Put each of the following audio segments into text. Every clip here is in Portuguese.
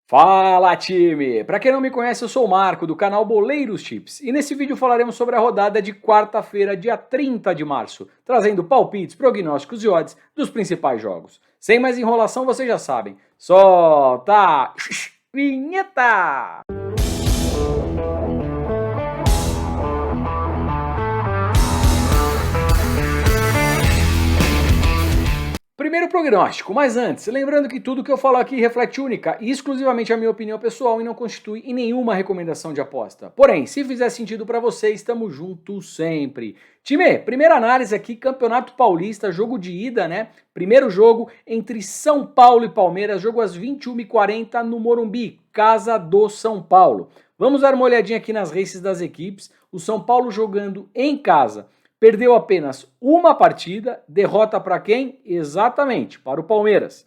Fala, time! Para quem não me conhece, eu sou o Marco do canal Boleiros Tips e nesse vídeo falaremos sobre a rodada de quarta-feira, dia 30 de março, trazendo palpites, prognósticos e odds dos principais jogos. Sem mais enrolação, vocês já sabem. Solta a vinheta! Primeiro prognóstico, mas antes, lembrando que tudo que eu falo aqui reflete única e exclusivamente a minha opinião pessoal e não constitui em nenhuma recomendação de aposta. Porém, se fizer sentido pra você, estamos juntos sempre. Time, primeira análise aqui, Campeonato Paulista, jogo de ida, né? Primeiro jogo entre São Paulo e Palmeiras, jogo às 21h40 no Morumbi, casa do São Paulo. Vamos dar uma olhadinha aqui nas races das equipes, o São Paulo jogando em casa. Perdeu apenas uma partida, derrota para quem? Exatamente, para o Palmeiras.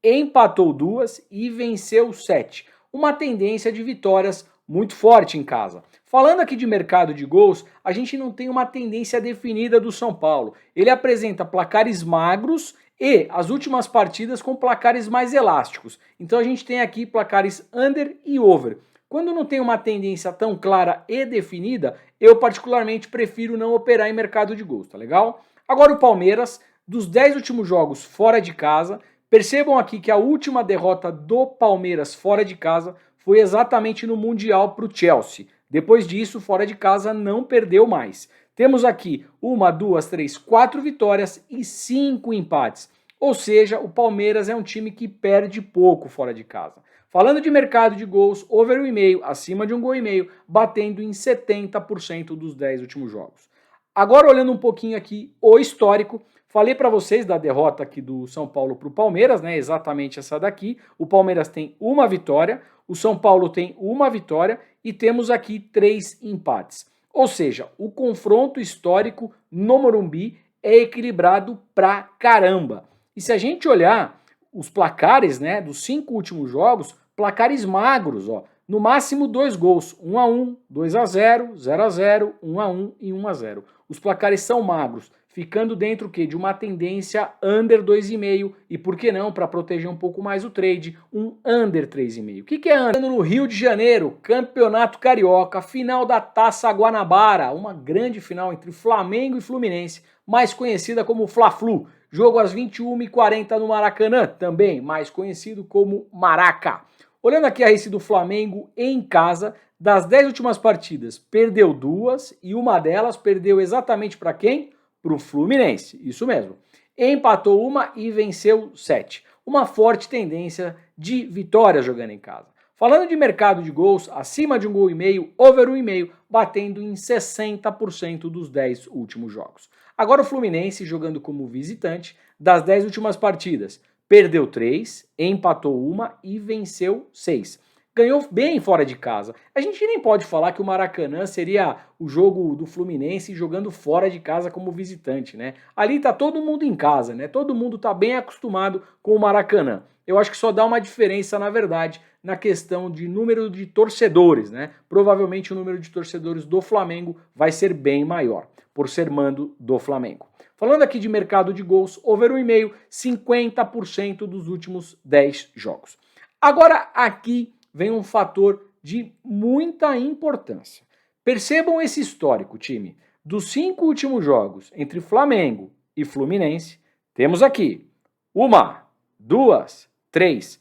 Empatou duas e venceu 7. Uma tendência de vitórias muito forte em casa. Falando aqui de mercado de gols, a gente não tem uma tendência definida do São Paulo. Ele apresenta placares magros e as últimas partidas com placares mais elásticos. Então a gente tem aqui placares under e over. Quando não tem uma tendência tão clara e definida, eu particularmente prefiro não operar em mercado de gols, tá legal? Agora o Palmeiras, dos 10 últimos jogos fora de casa, percebam aqui que a última derrota do Palmeiras fora de casa foi exatamente no Mundial para o Chelsea. Depois disso, fora de casa, não perdeu mais. Temos aqui 1, 2, 3, 4 vitórias e 5 empates. Ou seja, o Palmeiras é um time que perde pouco fora de casa. Falando de mercado de gols, over 1,5, acima de 1,5 gol, batendo em 70% dos 10 últimos jogos. Agora olhando um pouquinho aqui o histórico, falei para vocês da derrota aqui do São Paulo para o Palmeiras, né? Exatamente essa daqui. O Palmeiras tem uma vitória, o São Paulo tem uma vitória e temos aqui 3 empates. Ou seja, o confronto histórico no Morumbi é equilibrado pra caramba. E se a gente olhar os placares, né, dos 5 últimos jogos, placares magros, ó, no máximo 2 gols, 1-1, 2-0, 0-0, 1-1 e 1-0. Os placares são magros, ficando dentro o quê? De uma tendência under 2,5 e por que não, para proteger um pouco mais o trade, um under 3,5. O que é under? No Rio de Janeiro, Campeonato Carioca, final da Taça Guanabara, uma grande final entre Flamengo e Fluminense, mais conhecida como Fla-Flu. Jogo às 21h40 no Maracanã, também mais conhecido como Maraca. Olhando aqui a race do Flamengo em casa, das 10 últimas partidas, perdeu 2 e uma delas perdeu exatamente para quem? Para o Fluminense, isso mesmo. Empatou uma e venceu 7. Uma forte tendência de vitória jogando em casa. Falando de mercado de gols, acima de 1,5 gol, over 1,5, batendo em 60% dos 10 últimos jogos. Agora o Fluminense jogando como visitante, das 10 últimas partidas, perdeu 3, empatou uma e venceu 6. Ganhou bem fora de casa. A gente nem pode falar que o Maracanã seria o jogo do Fluminense jogando fora de casa como visitante, né? Ali tá todo mundo em casa, né? Todo mundo tá bem acostumado com o Maracanã. Eu acho que só dá uma diferença, na verdade, na questão de número de torcedores, né? Provavelmente o número de torcedores do Flamengo vai ser bem maior, por ser mando do Flamengo. Falando aqui de mercado de gols, over 1,5, 50% dos últimos 10 jogos. Agora aqui vem um fator de muita importância. Percebam esse histórico, time. Dos 5 últimos jogos entre Flamengo e Fluminense, temos aqui 1, 2, 3,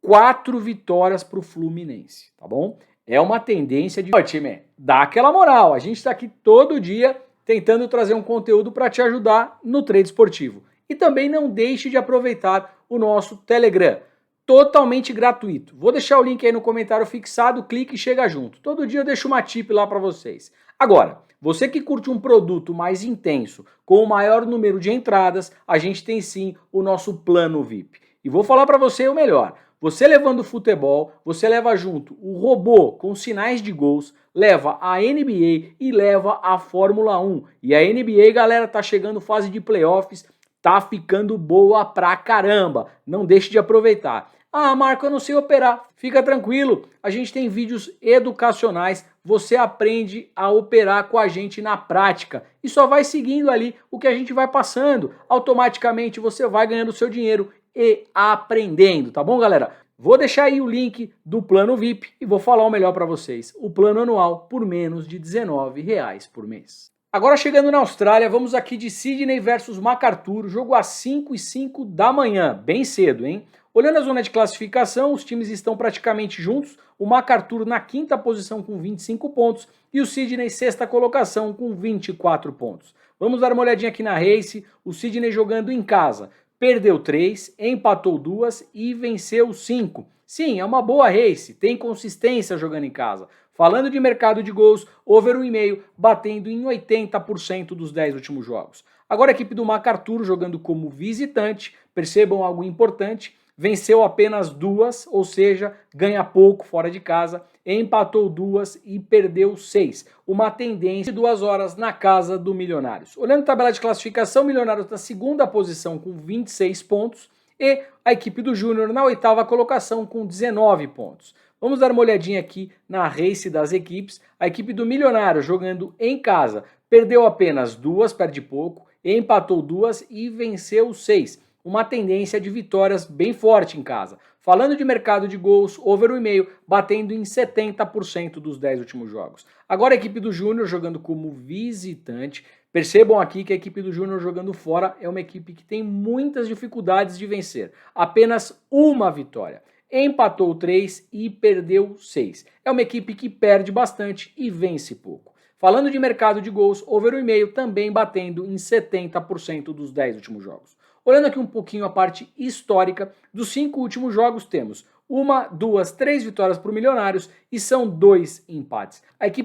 4 vitórias para o Fluminense, tá bom? É uma tendência de... Ó, time, dá aquela moral. A gente está aqui todo dia tentando trazer um conteúdo para te ajudar no trade esportivo. E também não deixe de aproveitar o nosso Telegram, totalmente gratuito. Vou deixar o link aí no comentário fixado, clique e chega junto. Todo dia eu deixo uma tip lá para vocês. Agora, você que curte um produto mais intenso, com o maior número de entradas, a gente tem sim o nosso plano VIP. E vou falar para você o melhor. Você levando futebol, você leva junto o robô com sinais de gols, leva a NBA e leva a Fórmula 1. E a NBA, galera, tá chegando fase de playoffs, tá ficando boa pra caramba. Não deixe de aproveitar. Ah, Marco, eu não sei operar. Fica tranquilo, a gente tem vídeos educacionais, você aprende a operar com a gente na prática. E só vai seguindo ali o que a gente vai passando. Automaticamente você vai ganhando seu dinheiro e aprendendo, tá bom, galera? Vou deixar aí o link do plano VIP e vou falar o melhor para vocês. O plano anual por menos de R$19 por mês. Agora chegando na Austrália, vamos aqui de Sydney versus MacArthur, jogo às 5h05 da manhã, bem cedo, hein? Olhando a zona de classificação, os times estão praticamente juntos, o MacArthur na quinta posição com 25 pontos e o Sydney sexta colocação com 24 pontos. Vamos dar uma olhadinha aqui na race, o Sydney jogando em casa, perdeu 3, empatou 2 e venceu 5. Sim, é uma boa race, tem consistência jogando em casa. Falando de mercado de gols, over 1,5, batendo em 80% dos 10 últimos jogos. Agora a equipe do MacArthur jogando como visitante, percebam algo importante, venceu apenas 2, ou seja, ganha pouco fora de casa, empatou 2 e perdeu 6. Uma tendência de 2 horas na casa do Milionários. Olhando a tabela de classificação, Milionários na segunda posição com 26 pontos e a equipe do Júnior na oitava colocação com 19 pontos. Vamos dar uma olhadinha aqui na race das equipes. A equipe do Milionário jogando em casa perdeu apenas 2, perde pouco, empatou 2 e venceu 6. Uma tendência de vitórias bem forte em casa. Falando de mercado de gols, over 1,5, batendo em 70% dos 10 últimos jogos. Agora a equipe do Júnior jogando como visitante. Percebam aqui que a equipe do Júnior jogando fora é uma equipe que tem muitas dificuldades de vencer. Apenas uma vitória. Empatou 3 e perdeu 6. É uma equipe que perde bastante e vence pouco. Falando de mercado de gols, over 1,5 também batendo em 70% dos 10 últimos jogos. Olhando aqui um pouquinho a parte histórica, dos 5 últimos jogos temos 1, 2, 3 vitórias para o Milionários e são 2 empates. A equipe